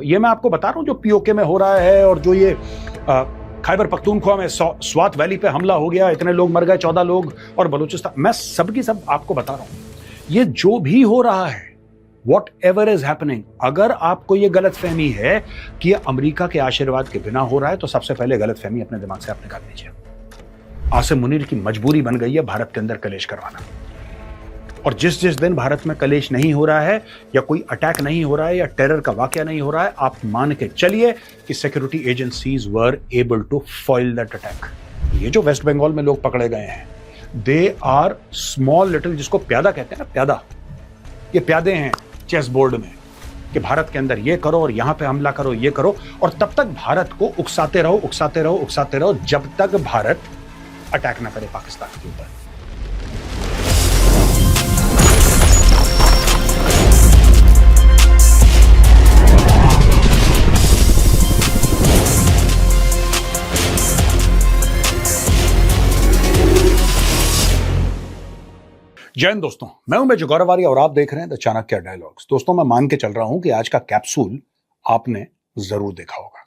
ये मैं आपको बता रहा हूं जो पीओके में हो रहा है और जो ये खैबर पख्तूनख्वा में स्वात वैली पे हमला हो गया, इतने लोग मर गए, 14 लोग, और बलूचिस्तान, मैं सबकी सब आपको बता रहा हूं। ये जो भी हो रहा है, वॉट एवर इज हैपनिंग, अगर आपको ये गलतफहमी है कि अमेरिका के आशीर्वाद के बिना हो रहा है, तो सबसे पहले गलतफहमी अपने दिमाग से आप निकाल लीजिए। आसिम मुनीर की मजबूरी बन गई है भारत के अंदर कलेश करवाना, और जिस जिस दिन भारत में कलेश नहीं हो रहा है या कोई अटैक नहीं हो रहा है या टेरर का वाकया नहीं हो रहा है, आप मान के चलिए कि security agencies were able to foil that attack. ये जो वेस्ट बंगाल में लोग पकड़े गए हैं, दे आर स्मॉल लिटिल, जिसको प्यादा कहते हैं ना, प्यादा, ये प्यादे हैं चेस बोर्ड में कि भारत के अंदर ये करो और यहां पे हमला करो, ये करो, और तब तक भारत को उकसाते रहो, उकसाते रहो, उकसाते रहो, जब तक भारत अटैक ना करे पाकिस्तान के ऊपर। जय हिंद दोस्तों, मैं हूं मेजर गौरव आर्य और आप देख रहे हैं द चाणक्य डायलॉग्स। दोस्तों, मैं मान के चल रहा हूं कि आज का कैप्सूल आपने जरूर देखा होगा।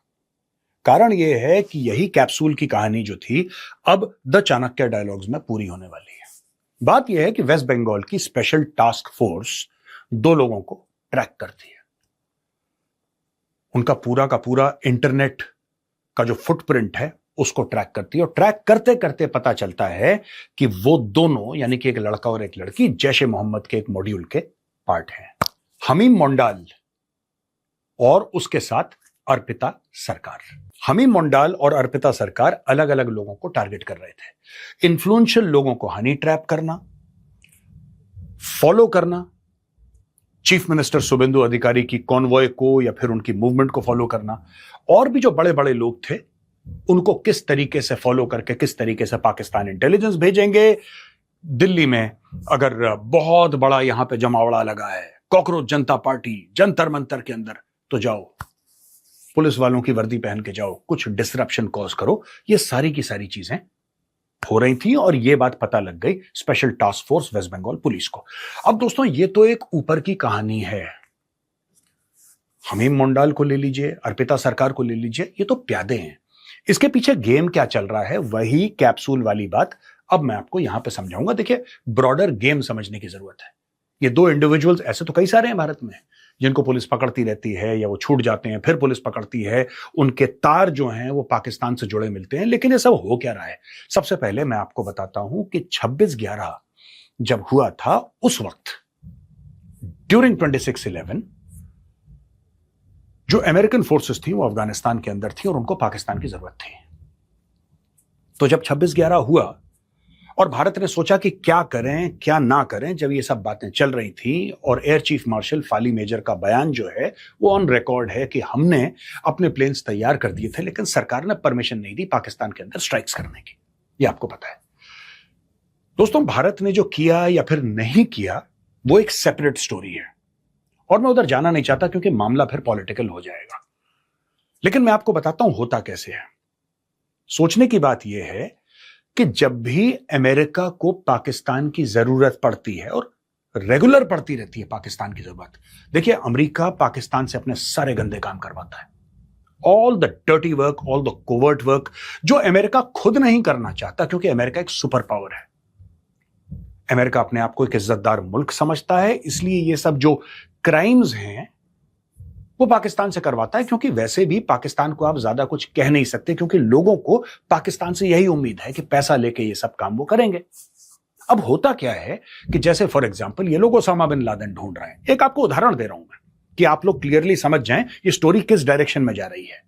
कारण यह है कि यही कैप्सूल की कहानी जो थी अब द चाणक्य डायलॉग्स में पूरी होने वाली है। बात यह है कि वेस्ट बंगाल की स्पेशल टास्क फोर्स 2 लोगों को ट्रैक करती है। उनका पूरा का पूरा इंटरनेट का जो फुटप्रिंट है उसको ट्रैक करती है, और ट्रैक करते करते पता चलता है कि वो दोनों, यानी कि एक लड़का और एक लड़की, जैश ए मोहम्मद के एक मॉड्यूल के पार्ट हैं। हमीम मोंडाल और उसके साथ अर्पिता सरकार। हमीम मोंडाल और अर्पिता सरकार अलग अलग लोगों को टारगेट कर रहे थे। इन्फ्लुएंशियल लोगों को हनी ट्रैप करना, फॉलो करना, चीफ मिनिस्टर शुभेंदु अधिकारी की कॉन्वॉय को या फिर उनकी मूवमेंट को फॉलो करना, और भी जो बड़े बड़े लोग थे उनको किस तरीके से फॉलो करके किस तरीके से पाकिस्तान इंटेलिजेंस भेजेंगे। दिल्ली में अगर बहुत बड़ा यहां पे जमावड़ा लगा है, कॉकरोच जनता पार्टी जंतर मंतर के अंदर, तो जाओ पुलिस वालों की वर्दी पहन के जाओ, कुछ डिसरप्शन कॉज करो। ये सारी की सारी चीजें हो रही थी और ये बात पता लग गई special task force West Bengal police को। अब दोस्तों, ये तो एक ऊपर की कहानी है। हमीम मोंडाल को ले लीजिए, अर्पिता सरकार को ले लीजिए, ये तो प्यादे हैं। इसके पीछे गेम क्या चल रहा है, वही कैप्सूल वाली बात अब मैं आपको यहां पे समझाऊंगा। देखिए, ब्रॉडर गेम समझने की जरूरत है। ये 2 इंडिविजुअल्स, ऐसे तो कई सारे हैं भारत में, जिनको पुलिस पकड़ती रहती है या वो छूट जाते हैं, फिर पुलिस पकड़ती है, उनके तार जो हैं वो पाकिस्तान से जुड़े मिलते हैं। लेकिन ये सब हो क्या रहा है, सबसे पहले मैं आपको बताता हूं कि 26/11 जब हुआ था, उस वक्त ड्यूरिंग 26/11 जो अमेरिकन फोर्सेस थी वो अफगानिस्तान के अंदर थी और उनको पाकिस्तान की जरूरत थी। तो जब 26/11 हुआ और भारत ने सोचा कि क्या करें क्या ना करें, जब ये सब बातें चल रही थी, और air chief marshal Fali Major का बयान जो है वो ऑन रिकॉर्ड है कि हमने अपने प्लेन्स तैयार कर दिए थे, लेकिन सरकार ने परमिशन नहीं दी पाकिस्तान के अंदर स्ट्राइक्स करने की। ये आपको पता है दोस्तों। भारत ने जो किया या फिर नहीं किया वो एक सेपरेट स्टोरी है, और मैं उधर जाना नहीं चाहता क्योंकि मामला फिर पॉलिटिकल हो जाएगा। लेकिन मैं आपको बताता हूं होता कैसे है। सोचने की बात यह है कि जब भी अमेरिका को पाकिस्तान की जरूरत पड़ती है, और रेगुलर पड़ती रहती है पाकिस्तान की जरूरत, देखिए, अमेरिका पाकिस्तान से अपने सारे गंदे काम करवाता है। All the dirty work, all the covert work, जो अमेरिका खुद नहीं करना चाहता, क्योंकि अमेरिका एक सुपर पावर है। अमेरिका अपने आप को एक इज्जतदार मुल्क समझता है, इसलिए ये सब जो क्राइम्स हैं वो पाकिस्तान से करवाता है, क्योंकि वैसे भी पाकिस्तान को आप ज्यादा कुछ कह नहीं सकते, क्योंकि लोगों को पाकिस्तान से यही उम्मीद है कि पैसा लेके ये सब काम वो करेंगे। अब होता क्या है कि जैसे फॉर एग्जांपल ये लोग ओसामा बिन लादेन ढूंढ रहे हैं। एक आपको उदाहरण दे रहा हूं मैं कि आप लोग क्लियरली समझ जाएं ये स्टोरी किस डायरेक्शन में जा रही है।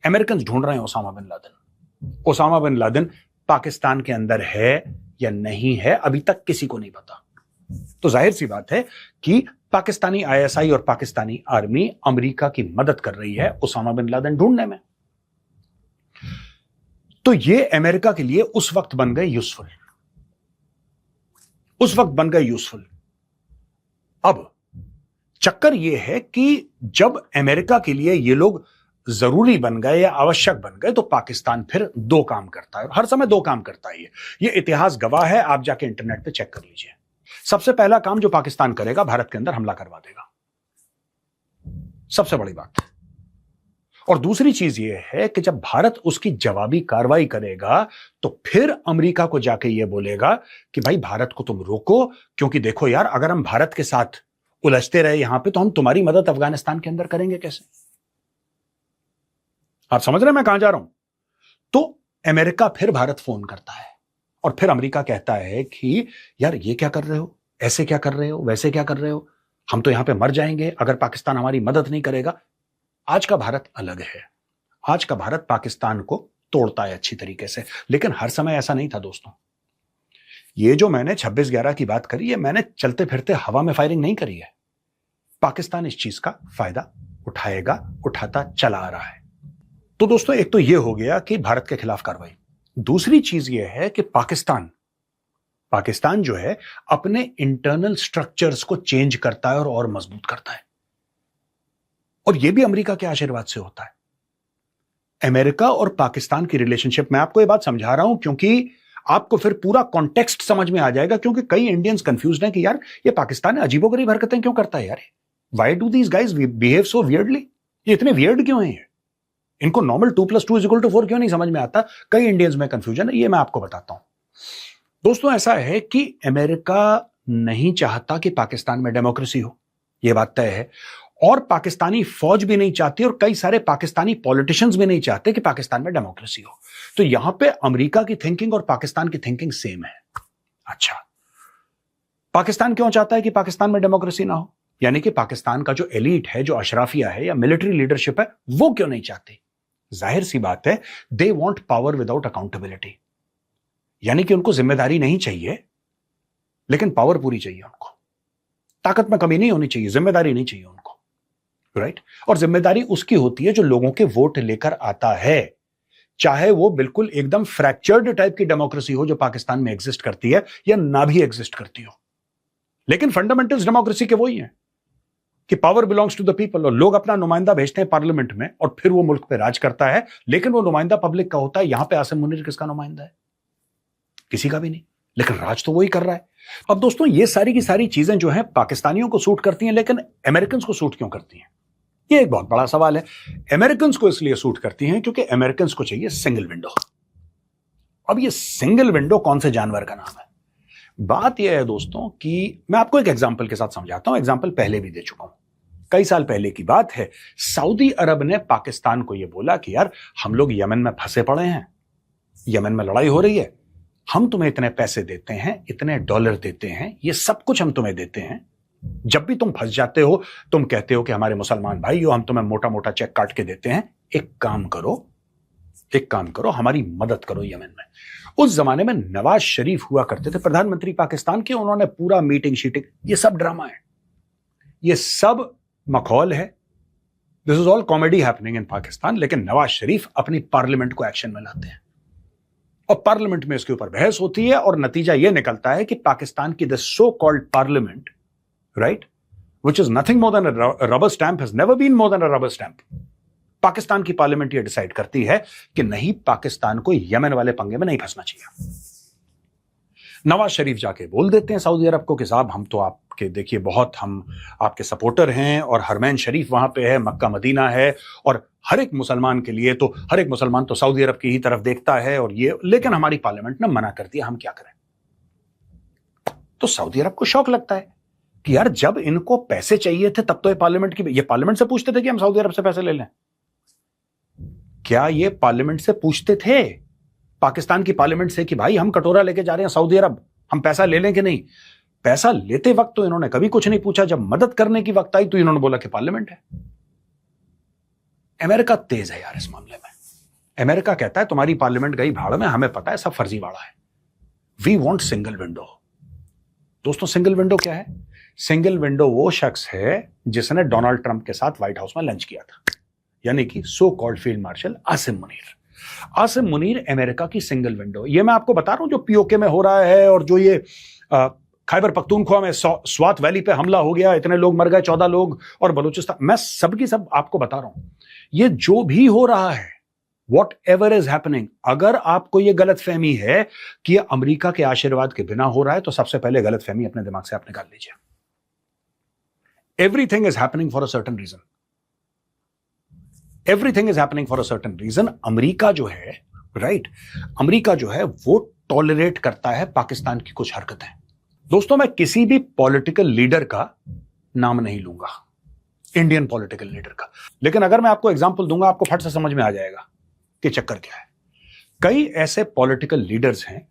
अमेरिकन ढूंढ रहे हैं Osama bin Laden. Osama bin Laden Pakistan के अंदर है या नहीं है, अभी तक किसी को नहीं पता। तो जाहिर सी बात है कि पाकिस्तानी आईएसआई और पाकिस्तानी आर्मी अमेरिका की मदद कर रही है ओसामा बिन लादेन ढूंढने में। तो ये अमेरिका के लिए उस वक्त बन गए यूजफुल, उस वक्त बन गए यूजफुल। अब चक्कर यह है कि जब अमेरिका के लिए ये लोग जरूरी बन गए या आवश्यक बन गए, तो पाकिस्तान फिर 2 काम करता है, हर समय 2 काम करता है। ये इतिहास गवाह है, आप जाके इंटरनेट पे चेक कर लीजिए। सबसे पहला काम जो पाकिस्तान करेगा, भारत के अंदर हमला करवा देगा। सबसे बड़ी बात, और दूसरी चीज यह है कि जब भारत उसकी जवाबी कार्रवाई करेगा तो फिर अमेरिका को जाके यह बोलेगा कि भाई भारत को तुम रोको, क्योंकि देखो यार, अगर हम भारत के साथ उलझते रहे यहां पे तो हम तुम्हारी मदद अफगानिस्तान के अंदर करेंगे कैसे? आप समझ रहे हैं मैं कहां जा रहा हूं? तो अमेरिका फिर भारत फोन करता है और फिर अमेरिका कहता है कि यार ये क्या कर रहे हो, ऐसे क्या कर रहे हो, वैसे क्या कर रहे हो, हम तो यहां पे मर जाएंगे अगर पाकिस्तान हमारी मदद नहीं करेगा। आज का भारत अलग है। आज का भारत पाकिस्तान को तोड़ता है अच्छी तरीके से, लेकिन हर समय ऐसा नहीं था दोस्तों। ये जो मैंने 26/11 की बात करी है, मैंने चलते फिरते हवा में फायरिंग नहीं करी है। पाकिस्तान इस चीज का फायदा उठाएगा, उठाता चला आ रहा है। तो दोस्तों, एक तो यह हो गया कि भारत के खिलाफ कार्रवाई। दूसरी चीज यह है कि पाकिस्तान जो है अपने इंटरनल स्ट्रक्चर्स को चेंज करता है और मजबूत करता है, और यह भी अमेरिका के आशीर्वाद से होता है। अमेरिका और पाकिस्तान की रिलेशनशिप, मैं आपको यह बात समझा रहा हूं क्योंकि आपको फिर पूरा कॉन्टेक्स्ट समझ में आ जाएगा, क्योंकि कई इंडियंस कंफ्यूज्ड हैं कि यार ये पाकिस्तान अजीबोगरीब हरकतें क्यों करता है यार, why do these guys behave so weirdly, ये इतने वियर्ड क्यों हैं, इनको नॉर्मल 2+2=4 क्यों नहीं समझ में आता। कई इंडियंस में कंफ्यूजन है, ये मैं आपको बताता हूं। दोस्तों, ऐसा है कि अमेरिका नहीं चाहता कि पाकिस्तान में डेमोक्रेसी हो, यह बात तय है, और पाकिस्तानी फौज भी नहीं चाहती और कई सारे पाकिस्तानी पॉलिटिशियंस भी नहीं चाहते कि पाकिस्तान में डेमोक्रेसी हो। तो यहां पे अमेरिका की थिंकिंग और पाकिस्तान की थिंकिंग सेम है। अच्छा, पाकिस्तान क्यों चाहता है कि पाकिस्तान में डेमोक्रेसी ना हो? यानी कि पाकिस्तान का जो एलीट है, जो अशराफिया है या मिलिट्री लीडरशिप है, वो क्यों नहीं चाहती? जाहिर सी बात है, they want power without accountability. यानी कि उनको जिम्मेदारी नहीं चाहिए, लेकिन पावर पूरी चाहिए उनको। ताकत में कमी नहीं होनी चाहिए, जिम्मेदारी नहीं चाहिए उनको, राइट? और जिम्मेदारी उसकी होती है जो लोगों के वोट लेकर आता है, चाहे वो बिल्कुल एकदम फ्रैक्चर्ड टाइप की डेमोक्रेसी हो जो पाकिस्तान में एग्जिस्ट करती है, या ना भी एग्जिस्ट करती हो। लेकिन फंडामेंटल्स डेमोक्रेसी के वही हैं कि power belongs to the people, और लोग अपना नुमाइंदा भेजते हैं पार्लियामेंट में और फिर वो मुल्क पे राज करता है, लेकिन वो नुमाइंदा पब्लिक का होता है। यहां पे आसिम मुनीर किसका नुमाइंदा है? किसी का भी नहीं, लेकिन राज तो वही कर रहा है। अब दोस्तों, ये सारी की सारी चीजें जो हैं पाकिस्तानियों को सूट करती हैं, लेकिन अमेरिकन को सूट क्यों करती हैं? ये एक बहुत बड़ा सवाल है। अमेरिकन को इसलिए सूट करती हैं क्योंकि अमेरिकन को चाहिए सिंगल विंडो। अब ये सिंगल विंडो कौन से जानवर का नाम है? बात यह है दोस्तों कि मैं आपको एक एग्जांपल के साथ समझाता हूं। एग्जांपल पहले भी दे चुका हूं, कई साल पहले की बात है। सऊदी अरब ने पाकिस्तान को यह बोला कि यार हम लोग यमन में फंसे पड़े हैं, यमन में लड़ाई हो रही है, हम तुम्हें इतने पैसे देते हैं, इतने डॉलर देते हैं, ये सब कुछ हम तुम्हें देते हैं। जब भी तुम फंस जाते हो तुम कहते हो कि हमारे मुसलमान भाई हो, हम तुम्हें मोटा मोटा चेक काट के देते हैं, एक काम करो, हमारी मदद करो यमन में। उस जमाने में नवाज शरीफ हुआ करते थे प्रधानमंत्री पाकिस्तान के। उन्होंने पूरा मीटिंग शीटिंग, ये सब ड्रामा है, ये सब मखौल है, this is all comedy happening in Pakistan. लेकिन नवाज शरीफ अपनी पार्लियामेंट को एक्शन में लाते हैं और पार्लियामेंट में इसके ऊपर बहस होती है, और नतीजा यह निकलता है कि पाकिस्तान की the so called parliament, right, which is nothing more than a rubber stamp, has never been more than a rubber stamp. Pakistan की पार्लियामेंट ये डिसाइड करती है कि नहीं, पाकिस्तान को यमन वाले पंगे में नहीं फंसना चाहिए। नवाज शरीफ जाके बोल देते हैं सऊदी अरब को कि साहब हम तो आपके, देखिए, बहुत हम आपके सपोर्टर हैं, और हरमैन शरीफ वहां पे है, मक्का मदीना है, और हर एक मुसलमान के लिए तो, हर एक मुसलमान तो सऊदी अरब की ही तरफ देखता है, और ये, लेकिन हमारी पार्लियामेंट ने मना कर दिया, हम क्या करें? तो सऊदी अरब को शौक लगता है कि यार जब इनको पैसे चाहिए थे तब तो ये पार्लियामेंट से पूछते थे कि हम सऊदी अरब से पैसे ले लें। क्या ये पार्लियामेंट से पूछते थे, पाकिस्तान की पार्लियामेंट से, कि भाई हम कटोरा लेके जा रहे हैं सऊदी अरब, हम पैसा ले लें कि नहीं? पैसा लेते वक्त तो इन्होंने कभी कुछ नहीं पूछा, जब मदद करने की वक्त आई तो इन्होंने बोला कि पार्लियामेंट है। अमेरिका तेज है यार इस मामले में। अमेरिका कहता है तुम्हारी पार्लियामेंट गई भाड़ में, हमें पता है सब फर्जीवाड़ा है, वी वॉन्ट सिंगल विंडो। दोस्तों, सिंगल विंडो क्या है? सिंगल विंडो वो शख्स है जिसने डोनाल्ड ट्रंप के साथ व्हाइट हाउस में लंच किया था, यानी कि so called field marshal Asim Munir. Asim Munir America की सिंगल विंडो। ये मैं आपको बता रहा हूं जो पीओके में हो रहा है, और जो ये खैबर पख्तूनख्वा में स्वात वैली पे हमला हो गया, इतने लोग मर गए, 14 लोग, और बलूचिस्तान, मैं सबकी सब आपको बता रहा हूं। ये जो भी हो रहा है, वॉट एवर इज हैपनिंग, अगर आपको यह गलतफहमी है कि यह अमेरिका के आशीर्वाद के बिना हो रहा है, तो सबसे पहले गलतफहमी अपने दिमाग से आप निकाल लीजिए। Everything is happening for a certain reason. Everything is happening for a certain reason. America जो है, राइट, अमेरिका जो है वो टॉलरेट करता है पाकिस्तान की कुछ हरकतें। दोस्तों, मैं किसी भी पॉलिटिकल लीडर का नाम नहीं लूंगा, इंडियन पॉलिटिकल लीडर का, लेकिन अगर मैं आपको एग्जांपल दूंगा आपको फट से समझ में आ जाएगा कि चक्कर क्या है। कई ऐसे पॉलिटिकल लीडर्स हैं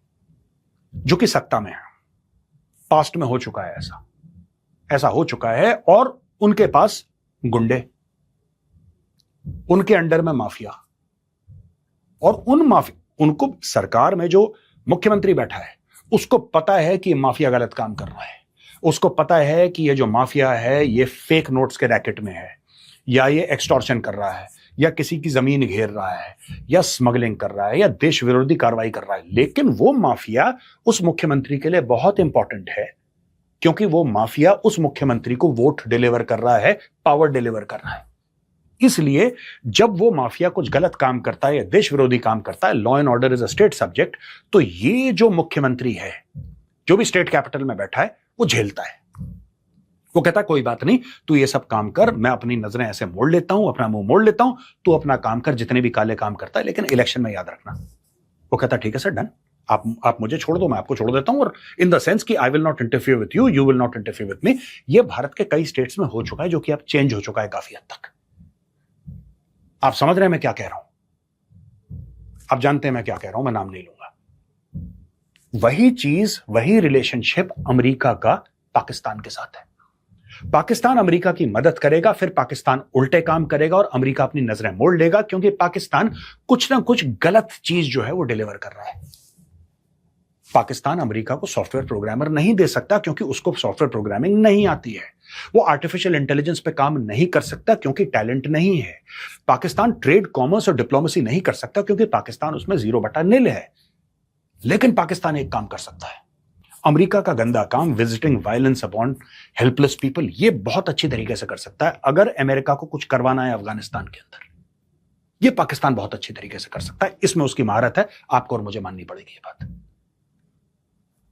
जो कि सत्ता में हैं, पास्ट में हो चुका है, ऐसा हो चुका है, और उनके पास गुंडे, उनके अंडर में माफिया, और उनको सरकार में जो मुख्यमंत्री बैठा है उसको पता है कि माफिया गलत काम कर रहा है, उसको पता है कि ये जो माफिया है ये फेक नोट्स के रैकेट में है, या ये एक्सटॉर्शन कर रहा है, या किसी की जमीन घेर रहा है, या स्मगलिंग कर रहा है, या देश विरोधी कार्रवाई कर रहा है। लेकिन वो माफिया उस मुख्यमंत्री के लिए बहुत इंपॉर्टेंट है, क्योंकि वो माफिया उस मुख्यमंत्री को वोट डिलीवर कर रहा है, पावर डिलीवर कर रहा है। इसलिए जब वो माफिया कुछ गलत काम करता है या देश विरोधी काम करता है, law and order is a state subject, तो ये जो मुख्यमंत्री है जो भी स्टेट कैपिटल में बैठा है वो झेलता है। वो कहता है कोई बात नहीं, तू ये सब काम कर, मैं अपनी नजरें ऐसे मोड़ लेता हूं, अपना मुंह मोड़ लेता हूं, तू अपना काम कर, जितने भी काले काम करता है, लेकिन इलेक्शन में याद रखना। वो कहता ठीक है सर, डन, आप मुझे छोड़ दो, मैं आपको छोड़ देता हूं, और इन द सेंस कि I will not interfere with you, you will not interfere with me. ये भारत के कई स्टेट्स में हो चुका है, जो कि अब चेंज हो चुका है काफी हद तक। आप समझ रहे हैं मैं क्या कह रहा हूं? आप जानते हैं मैं क्या कह रहा हूं, मैं नाम नहीं लूंगा। वही चीज, वही रिलेशनशिप अमेरिका का पाकिस्तान के साथ है। पाकिस्तान अमेरिका की मदद करेगा, फिर पाकिस्तान उल्टे काम करेगा और अमेरिका अपनी नजरें मोड़ लेगा, क्योंकि पाकिस्तान कुछ ना कुछ गलत चीज जो है वो डिलीवर कर रहा है। पाकिस्तान अमेरिका को सॉफ्टवेयर प्रोग्रामर नहीं दे सकता, क्योंकि उसको सॉफ्टवेयर प्रोग्रामिंग नहीं आती है। वो आर्टिफिशियल इंटेलिजेंस पे काम नहीं कर सकता, क्योंकि टैलेंट नहीं है। पाकिस्तान ट्रेड, कॉमर्स और डिप्लोमेसी नहीं कर सकता, क्योंकि पाकिस्तान उसमें 0/0 है। लेकिन पाकिस्तान एक काम कर सकता है, अमेरिका का गंदा काम, visiting violence upon helpless people, ये बहुत अच्छी तरीके से कर सकता है। अगर अमेरिका को कुछ करवाना है अफगानिस्तान के अंदर, ये पाकिस्तान बहुत अच्छी तरीके से कर सकता है। इसमें उसकी महारत है, आपको और मुझे माननी पड़ेगी ये बात।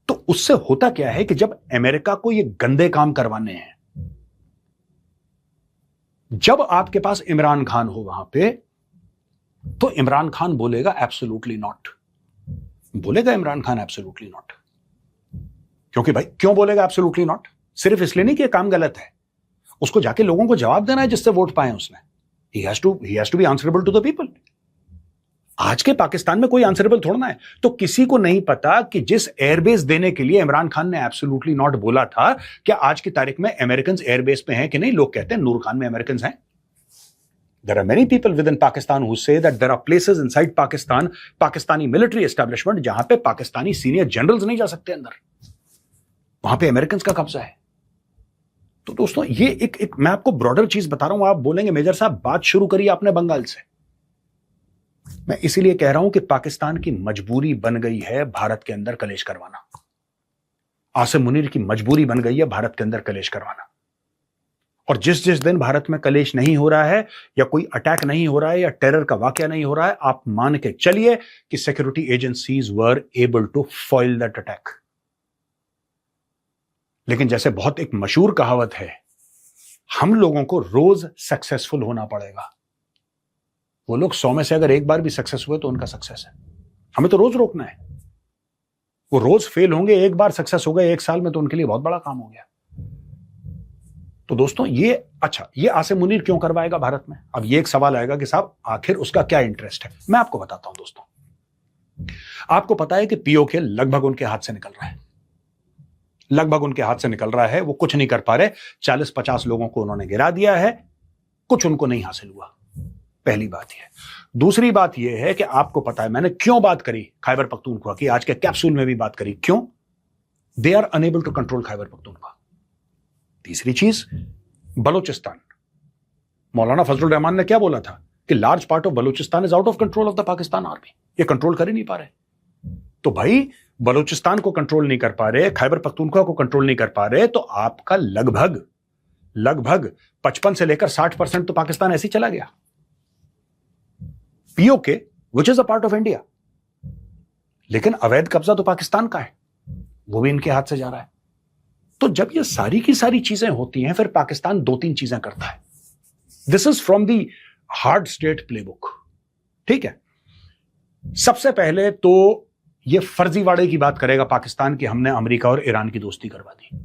तो उससे होता क्या है कि जब अमेरिका को ये गंदे काम करवाने हैं, जब आपके पास इमरान खान हो वहां पे, तो इमरान खान बोलेगा एब्सोल्युटली नॉट, बोलेगा इमरान खान एब्सोल्युटली नॉट। क्योंकि भाई क्यों बोलेगा एब्सोल्युटली नॉट? सिर्फ इसलिए नहीं कि काम गलत है, उसको जाके लोगों को जवाब देना है जिससे वोट पाए उसने। He has to be answerable to the people. आज के पाकिस्तान में कोई आंसरेबल थोड़ा ना है। तो किसी को नहीं पता कि जिस एयरबेस देने के लिए इमरान खान ने एब्सोल्युटली नॉट बोला था, क्या आज की तारीख में अमेरिकन एयरबेस पे हैं कि नहीं? लोग कहते हैं नूर खान में अमेरिकन हैं। There are many people within Pakistan who say that there are places inside Pakistan, Pakistani military establishment, जहां पे पाकिस्तानी सीनियर जनरल्स नहीं जा सकते अंदर, वहां पे अमेरिकन का कब्जा है। तो दोस्तों ये एक मैं आपको ब्रॉडर चीज बता रहा हूं। आप बोलेंगे मेजर साहब बात शुरू करिए आपने बंगाल से। मैं इसीलिए कह रहा हूं कि पाकिस्तान की मजबूरी बन गई है भारत के अंदर कलेश करवाना। आसिम मुनीर की मजबूरी बन गई है भारत के अंदर कलेश करवाना। और जिस जिस दिन भारत में कलेश नहीं हो रहा है, या कोई अटैक नहीं हो रहा है, या टेरर का वाकया नहीं हो रहा है, आप मान के चलिए कि security agencies were able to foil that attack. लेकिन जैसे बहुत एक मशहूर कहावत है, हम लोगों को रोज सक्सेसफुल होना पड़ेगा। वो लोग 100 में से अगर एक बार भी सक्सेस हुए तो उनका सक्सेस है। हमें तो रोज रोकना है। वो रोज फेल होंगे, एक बार सक्सेस हो गए 1 साल में, तो उनके लिए बहुत बड़ा काम हो गया। तो दोस्तों ये आसिम मुनीर क्यों करवाएगा भारत में? अब ये एक सवाल आएगा कि साहब आखिर उसका क्या इंटरेस्ट है। मैं आपको बताता हूं दोस्तों। आपको पता है कि पीओके लगभग उनके हाथ से निकल रहा है, लगभग उनके हाथ से निकल रहा है। वो कुछ नहीं कर पा रहे। 40-50 लोगों को उन्होंने गिरा दिया है, कुछ उनको नहीं हासिल हुआ। पहली बात यह। दूसरी बात यह है कि आपको पता है मैंने क्यों बात करी खैबर पख्तूनख्वा की, आज के कैप्सूल में भी बात करी, क्यों? They are unable to control Khyber Pakhtunkhwa. तीसरी चीज, बलूचिस्तान। मौलाना फजलुर रहमान ने क्या बोला था कि large part of Balochistan is out of control of the Pakistan army. ये कंट्रोल कर ही नहीं पा रहे। तो भाई बलूचिस्तान को कंट्रोल नहीं कर पा रहे, खैबर पख्तूनख्वा को कंट्रोल नहीं कर पा रहे, तो आपका लगभग 55 से लेकर 60% तो पाकिस्तान ऐसे ही चला गया। PoK which is a part of India, लेकिन अवैध कब्जा तो पाकिस्तान का है, वो भी इनके हाथ से जा रहा है। तो जब ये सारी की सारी चीजें होती हैं, फिर पाकिस्तान 2-3 चीजें करता है। This is from the hard state playbook. ठीक है, सबसे पहले तो यह फर्जीवाड़े की बात करेगा पाकिस्तान कि हमने अमेरिका और ईरान की दोस्ती करवा दी,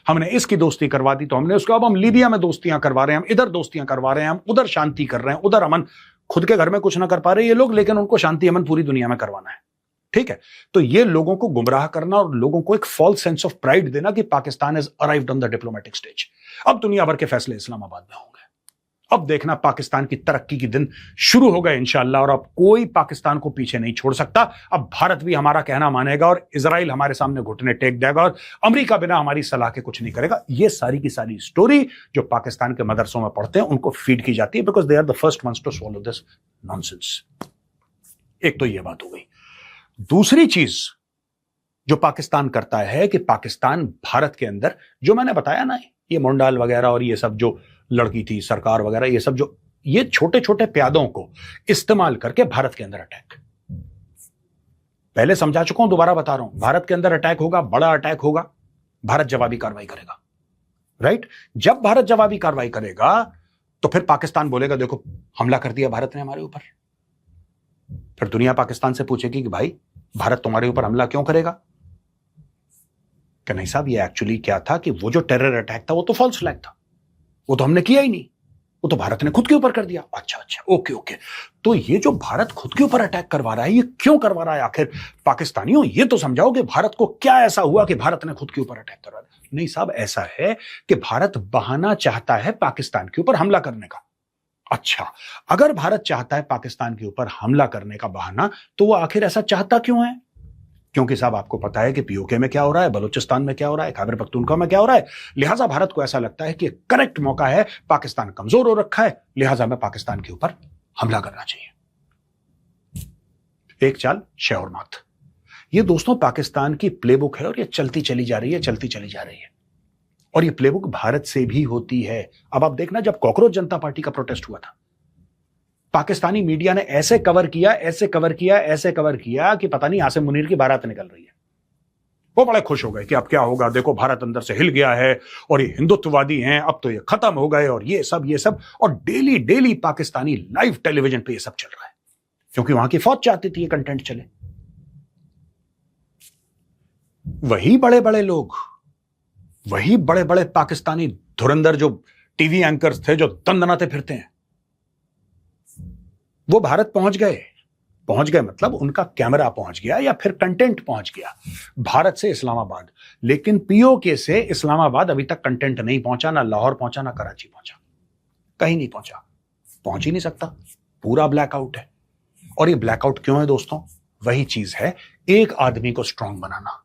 हमने इसकी दोस्ती करवा दी तो हमने उसके बाद हम लीबिया में दोस्तियां करवा रहे हैं, हम इधर दोस्तियां करवा रहे हैं, हम उधर शांति कर रहे हैं, उधर अमन। खुद के घर में कुछ ना कर पा रहे ये लोग, लेकिन उनको शांति अमन पूरी दुनिया में करवाना है। ठीक है, तो ये लोगों को गुमराह करना और लोगों को एक फॉल्स सेंस ऑफ प्राइड देना कि Pakistan is arrived on the diplomatic stage. अब दुनिया भर के फैसले इस्लामाबाद में होंगे। अब देखना पाकिस्तान की तरक्की के दिन शुरू हो गए इंशाअल्लाह, और अब कोई पाकिस्तान को पीछे नहीं छोड़ सकता। अब भारत भी हमारा कहना मानेगा और इजराइल हमारे सामने घुटने टेक देगा और अमेरिका बिना हमारी सलाह के कुछ नहीं करेगा। ये सारी की सारी स्टोरी जो पाकिस्तान के मदरसों में पढ़ते हैं उनको फीड की जाती है, because they are the first ones to swallow this nonsense. एक तो ये बात हो गई। दूसरी चीज जो पाकिस्तान करता है कि पाकिस्तान भारत के अंदर, जो मैंने बताया ना, ये मोंडाल वगैरह और ये सब जो लड़की थी सरकार वगैरह, ये सब जो ये छोटे छोटे प्यादों को इस्तेमाल करके भारत के अंदर अटैक, पहले समझा चुका हूं, दोबारा बता रहा हूं, भारत के अंदर अटैक होगा, बड़ा अटैक होगा, भारत जवाबी कार्रवाई करेगा। राइट, जब भारत जवाबी कार्रवाई करेगा तो फिर पाकिस्तान बोलेगा देखो हमला कर दिया भारत ने हमारे ऊपर। फिर दुनिया पाकिस्तान से पूछेगी कि भाई भारत तुम्हारे ऊपर हमला क्यों करेगा? कि नहीं साहब, ये एक्चुअली क्या था कि वो जो टेरर अटैक था वो तो फॉल्स फ्लैग था, वो तो हमने किया ही नहीं, वो तो भारत ने खुद के ऊपर कर दिया। अच्छा अच्छा, ओके ओके, तो ये जो भारत खुद के ऊपर अटैक करवा रहा है ये क्यों करवा रहा है? आखिर पाकिस्तानियों ये तो समझाओ कि भारत को क्या ऐसा हुआ कि भारत ने खुद के ऊपर अटैक करवा दिया? नहीं साहब, ऐसा है कि भारत बहाना चाहता है पाकिस्तान के ऊपर हमला करने का। अच्छा, अगर भारत चाहता है पाकिस्तान के ऊपर हमला करने का बहाना, तो वो आखिर ऐसा चाहता क्यों है? क्योंकि साहब आपको पता है कि पीओके में क्या हो रहा है, बलूचिस्तान में क्या हो रहा है, खैबर पख्तूनख्वा में क्या हो रहा है। लिहाजा भारत को ऐसा लगता है कि करेक्ट मौका है, पाकिस्तान कमजोर हो रखा है, लिहाजा में पाकिस्तान के ऊपर हमला करना चाहिए। एक चाल शय और मात। ये दोस्तों पाकिस्तान की प्लेबुक है और ये चलती चली जा रही है, चलती चली जा रही है। और ये प्लेबुक भारत से भी होती है। अब आप देखना, जब कॉकरोच जनता पार्टी का प्रोटेस्ट हुआ था, पाकिस्तानी मीडिया ने ऐसे कवर किया, ऐसे कवर किया, ऐसे कवर किया कि पता नहीं आसिम मुनीर की बारात निकल रही है। वो बड़े खुश हो गए कि अब क्या होगा, देखो भारत अंदर से हिल गया है और ये हिंदुत्ववादी हैं, अब तो ये खत्म हो गए और ये सब। और daily daily Pakistani live television पे ये सब चल रहा है, क्योंकि वहां की फौज चाहती थी ये कंटेंट चले। वही बड़े बड़े लोग, वही बड़े बड़े पाकिस्तानी धुरंधर जो टीवी एंकर्स थे, जो दंदनाते फिरते हैं, वो भारत पहुंच गए मतलब उनका कैमरा पहुंच गया या फिर कंटेंट पहुंच गया भारत से इस्लामाबाद। लेकिन पीओके से इस्लामाबाद अभी तक कंटेंट नहीं पहुंचा, ना लाहौर पहुंचा, ना कराची पहुंचा, कहीं नहीं पहुंचा, पहुंच ही नहीं सकता, पूरा ब्लैकआउट है। और ये ब्लैकआउट क्यों है दोस्तों? वही चीज है, एक आदमी को स्ट्रांग बनाना,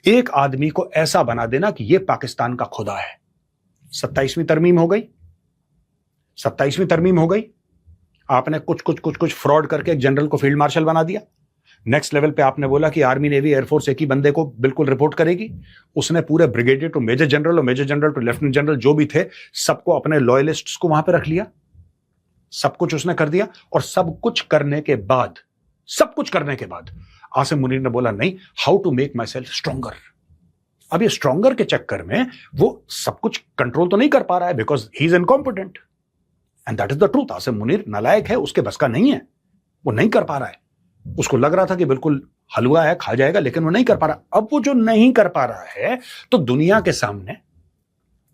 एक आदमी को ऐसा बना देना कि ये पाकिस्तान का खुदा है। 27वीं तरमीम हो गई, 27वीं तरमीम हो गई, आपने कुछ फ्रॉड करके एक जनरल को फील्ड मार्शल बना दिया। नेक्स्ट लेवल पे आपने बोला कि आर्मी नेवी एयरफोर्स एक ही बंदे को बिल्कुल रिपोर्ट करेगी। उसने पूरे ब्रिगेडियर टू मेजर जनरल और major general to lieutenant general जो भी थे सबको, अपने लॉयलिस्ट्स को वहां पे रख लिया। सब कुछ उसने कर दिया। और सब कुछ करने के बाद आसिम मुनीर ने बोला नहीं, how to make myself stronger. अब ये स्ट्रॉन्गर के चक्कर में वो सब कुछ कंट्रोल तो नहीं कर पा रहा है, because he is incompetent and that is the truth. Asim Munir नालायक है, उसके बस का नहीं है, वो नहीं कर पा रहा है। उसको लग रहा था कि बिल्कुल हलवा है, खा जाएगा, लेकिन वो नहीं कर पा रहा। अब वो जो नहीं कर पा रहा है तो दुनिया के सामने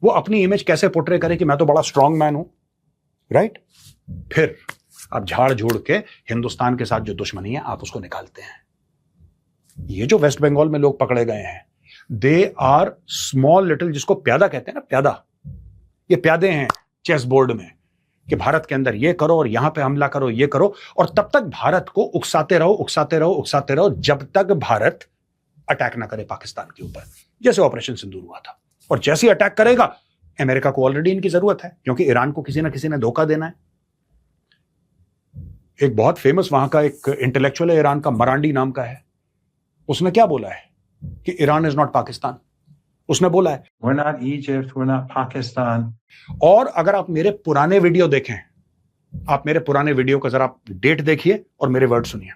वो अपनी इमेज कैसे पोर्ट्रे करे कि मैं तो बड़ा स्ट्रांग मैन हूं, राइट? फिर अब झाड़ झूड़ के हिंदुस्तान के साथ जो दुश्मनी है आप उसको निकालते हैं। ये जो वेस्ट बंगाल में लोग पकड़े गए हैं, दे आर स्मॉल लिटिल, जिसको प्यादा कहते हैं ना, प्यादा, ये प्यादे हैं चेस बोर्ड में कि भारत के अंदर ये करो और यहां पे हमला करो, ये करो, और तब तक भारत को उकसाते रहो जब तक भारत अटैक ना करे पाकिस्तान के ऊपर, जैसे ऑपरेशन सिंदूर हुआ था। और जैसे ही अटैक करेगा, अमेरिका को ऑलरेडी इनकी जरूरत है, क्योंकि ईरान को किसी ना किसी ने धोखा देना है। एक बहुत फेमस वहां का एक इंटेलेक्चुअल है ईरान का, मरांडी नाम का है, उसने क्या बोला है कि ईरान इज नॉट पाकिस्तान। उसने बोला है We're not Egypt, we're not Pakistan. और अगर आप मेरे पुराने वीडियो देखें, आप मेरे पुराने वीडियो का जरा डेट देखिए और मेरे वर्ड सुनिए।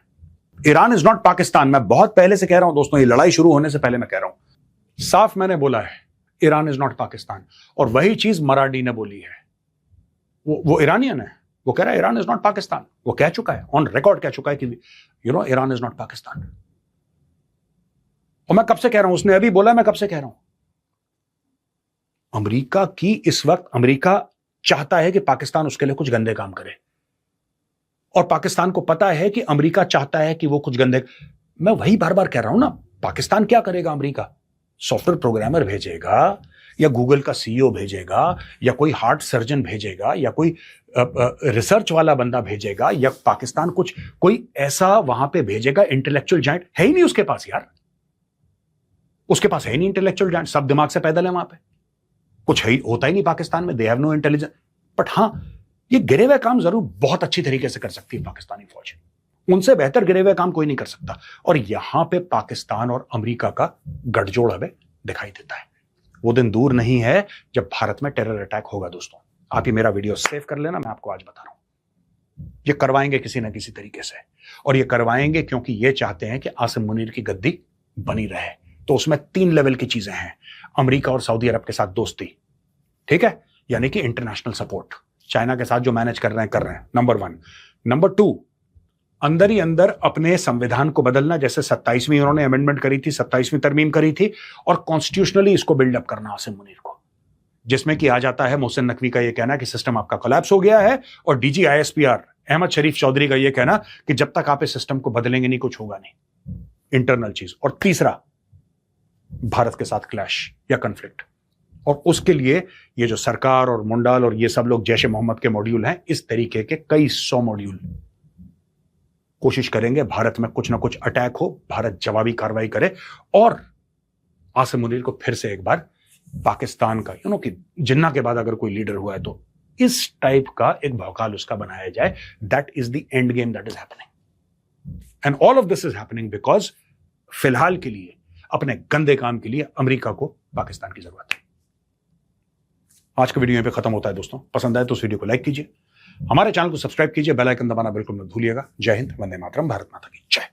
ईरान इज नॉट पाकिस्तान, मैं बहुत पहले से कह रहा हूं दोस्तों, ये लड़ाई शुरू होने से पहले मैं कह रहा हूं, साफ मैंने बोला है ईरान इज नॉट पाकिस्तान। और वही चीज मरांडी ने बोली है। वो ईरानियन है, वो कह रहा है ईरान इज नॉट पाकिस्तान। वो कह चुका है, ऑन रिकॉर्ड कह चुका है कि ईरान इज नॉट पाकिस्तान। और मैं कब से कह रहा हूं, उसने अभी बोला, मैं कब से कह रहा हूं। अमेरिका की इस वक्त, अमेरिका चाहता है कि पाकिस्तान उसके लिए कुछ गंदे काम करे, और पाकिस्तान को पता है कि अमेरिका चाहता है कि वो कुछ गंदे। मैं वही बार बार कह रहा हूं ना, पाकिस्तान क्या करेगा? अमेरिका सॉफ्टवेयर प्रोग्रामर भेजेगा, या गूगल का सीईओ भेजेगा, या कोई हार्ट सर्जन भेजेगा, या कोई रिसर्च वाला बंदा भेजेगा, या पाकिस्तान कुछ कोई ऐसा वहां पे भेजेगा इंटेलेक्चुअल जाइंट? है ही नहीं उसके पास यार, उसके पास है ही नहीं इंटेलेक्चुअल जाइंट। सब दिमाग से पैदल है वहां पे, कुछ है होता ही नहीं पाकिस्तान में। They have no intelligence. But हां, ये गिरे हुए काम जरूर बहुत अच्छी तरीके से कर सकती है पाकिस्तानी फौज, उनसे बेहतर गिरे हुए काम कोई नहीं कर सकता। और यहां पे पाकिस्तान और अमेरिका का गठजोड़ हमें दिखाई देता है। वो दिन दूर नहीं है जब भारत में टेरर अटैक होगा। दोस्तों, आप ये मेरा वीडियो सेव कर लेना, मैं आपको आज बता रहा हूं, ये करवाएंगे किसी ना किसी तरीके से। और ये करवाएंगे क्योंकि ये चाहते हैं कि आसिम मुनीर की गद्दी बनी रहे। तो उसमें 3 लेवल की चीजें हैं। अमेरिका और सऊदी अरब के साथ दोस्ती, ठीक है, यानी कि इंटरनेशनल सपोर्ट। चाइना के साथ जो मैनेज कर रहे हैं, नंबर 1। नंबर 2, अंदर ही अंदर अपने संविधान को बदलना, जैसे 27वीं उन्होंने अमेंडमेंट करी थी, 27वीं तरमीम करी थी, और कॉन्स्टिट्यूशनली इसको बिल्डअप करना आसिम मुनीर को, जिसमें कि आ जाता है मोहसिन नकवी का यह कहना कि सिस्टम आपका कोलैप्स हो गया है, और डीजी आईएसपीआर अहमद शरीफ चौधरी का यह कहना कि जब तक आप इस सिस्टम को बदलेंगे नहीं, कुछ होगा नहीं, इंटरनल चीज। और तीसरा, भारत के साथ क्लैश या कन्फ्लिक्ट। और उसके लिए ये जो सरकार और मुंडाल और ये सब लोग जैश ए मोहम्मद के मॉड्यूल हैं, इस तरीके के कई 100 मॉड्यूल कोशिश करेंगे भारत में कुछ ना कुछ अटैक हो, भारत जवाबी कार्रवाई करे, और आसिम मुनीर को फिर से एक बार पाकिस्तान का कि जिन्ना के बाद अगर कोई लीडर हुआ है तो इस टाइप का एक भौकाल उसका बनाया जाए। That is the end game that is happening, and all of this is happening because फिलहाल के लिए, अपने गंदे काम के लिए, अमेरिका को पाकिस्तान की जरूरत है। आज का वीडियो यहां पे खत्म होता है। दोस्तों, पसंद आए तो इस वीडियो को लाइक कीजिए, हमारे चैनल को सब्सक्राइब कीजिए, बेल आइकन दबाना बिल्कुल मत भूलिएगा। जय हिंद, वंदे मातरम, भारत माता की जय।